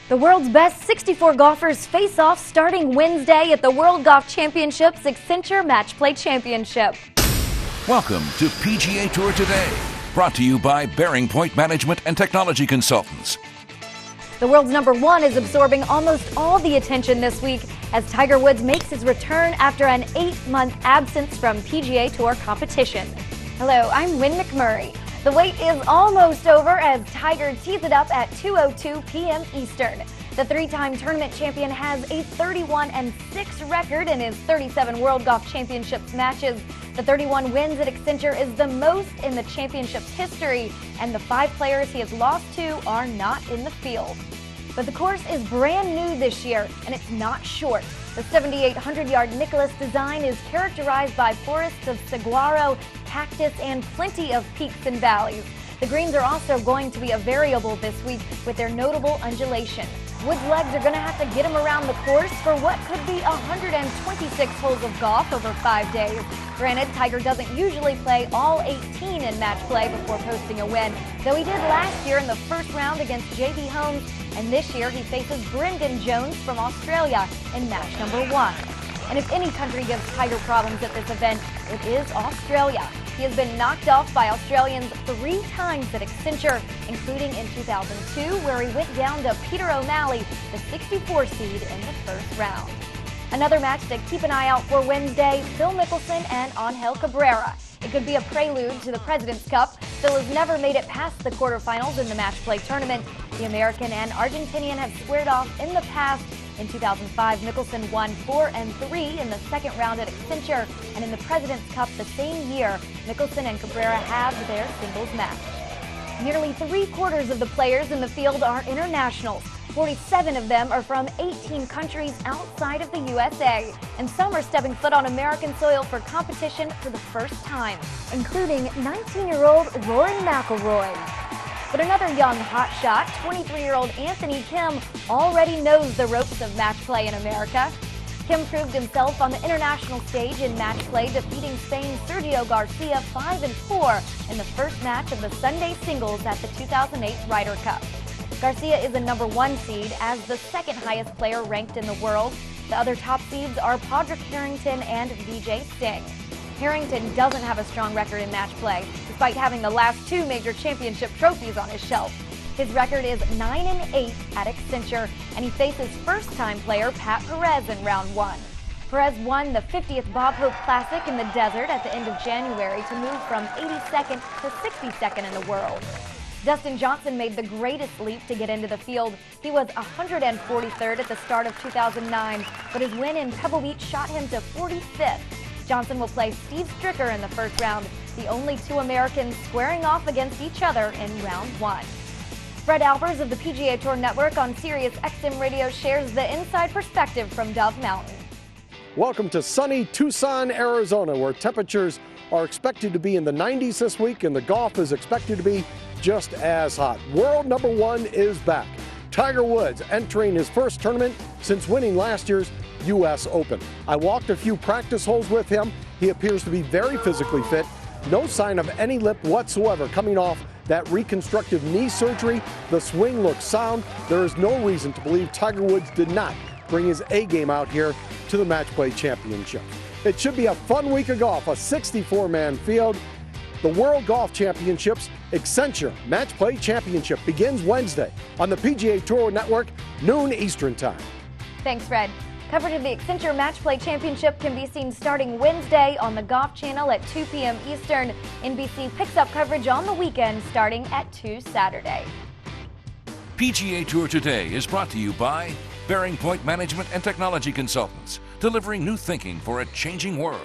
The world's best 64 golfers face off starting Wednesday at the World Golf Championship's Accenture Match Play Championship. Welcome to PGA Tour Today, brought to you by Bearing Point Management and Technology Consultants. The world's number one is absorbing almost all the attention this week as Tiger Woods makes his return after an 8-month absence from PGA Tour competition. Hello, I'm Win McMurry. The wait is almost over as Tiger tees it up at 2:02 p.m. Eastern. The three-time tournament champion has a 31-6 record in his 37 World Golf Championships matches. The 31 wins at Accenture is the most in the championship's history, and the 5 players he has lost to are not in the field. But the course is brand new this year, and it's not short. The 7,800-yard Nicholas design is characterized by forests of saguaro, cactus, and plenty of peaks and valleys. The greens are also going to be a variable this week with their notable undulation. Woods' legs are going to have to get him around the course for what could be 126 holes of golf over 5 days. Granted, Tiger doesn't usually play all 18 in match play before posting a win, though he did last year in the first round against J.B. Holmes, and this year he faces Brendan Jones from Australia in match number 1. And if any country gives Tiger problems at this event, it is Australia. He has been knocked off by Australians 3 times at Accenture, including in 2002, where he went down to Peter O'Malley, the 64 seed in the first round. Another match to keep an eye out for Wednesday, Phil Mickelson and Angel Cabrera. It could be a prelude to the President's Cup. Phil has never made it past the quarterfinals in the match play tournament. The American and Argentinian have squared off in the past. In 2005, Mickelson won 4-3 in the second round at Accenture, and in the President's Cup the same year, Mickelson and Cabrera halved their singles match. Nearly 3/4 of the players in the field are internationals. 47 of them are from 18 countries outside of the USA, and some are stepping foot on American soil for competition for the first time, including 19-year-old Rory McIlroy. But another young hotshot, 23-year-old Anthony Kim, already knows the ropes of match play in America. Kim proved himself on the international stage in match play, defeating Spain's Sergio Garcia 5-4 in the first match of the Sunday singles at the 2008 Ryder Cup. Garcia is a number 1 seed as the second highest player ranked in the world. The other top seeds are Padraig Harrington and Vijay Singh. Harrington doesn't have a strong record in match play, despite having the last 2 major championship trophies on his shelf. His record is 9-8 at Accenture, and he faces first-time player Pat Perez in round 1. Perez won the 50th Bob Hope Classic in the desert at the end of January to move from 82nd to 62nd in the world. Dustin Johnson made the greatest leap to get into the field. He was 143rd at the start of 2009, but his win in Pebble Beach shot him to 45th. Johnson will play Steve Stricker in the first round, the only 2 Americans squaring off against each other in round 1. Fred Alpers of the PGA Tour Network on Sirius XM Radio shares the inside perspective from Dove Mountain. Welcome to sunny Tucson, Arizona, where temperatures are expected to be in the 90s this week and the golf is expected to be just as hot. World number 1 is back. Tiger Woods entering his first tournament since winning last year's U.S. Open. I walked a few practice holes with him. He appears to be very physically fit. No sign of any lip whatsoever coming off that reconstructive knee surgery. The swing looks sound. There is no reason to believe Tiger Woods did not bring his A game out here to the Match Play Championship. It should be a fun week of golf, a 64-man field. The World Golf Championships Accenture Match Play Championship begins Wednesday on the PGA Tour Network, noon Eastern Time. Thanks, Fred. Coverage of the Accenture Match Play Championship can be seen starting Wednesday on the Golf Channel at 2 p.m. Eastern. NBC picks up coverage on the weekend starting at 2 Saturday. PGA Tour Today is brought to you by Bearing Point Management and Technology Consultants, delivering new thinking for a changing world.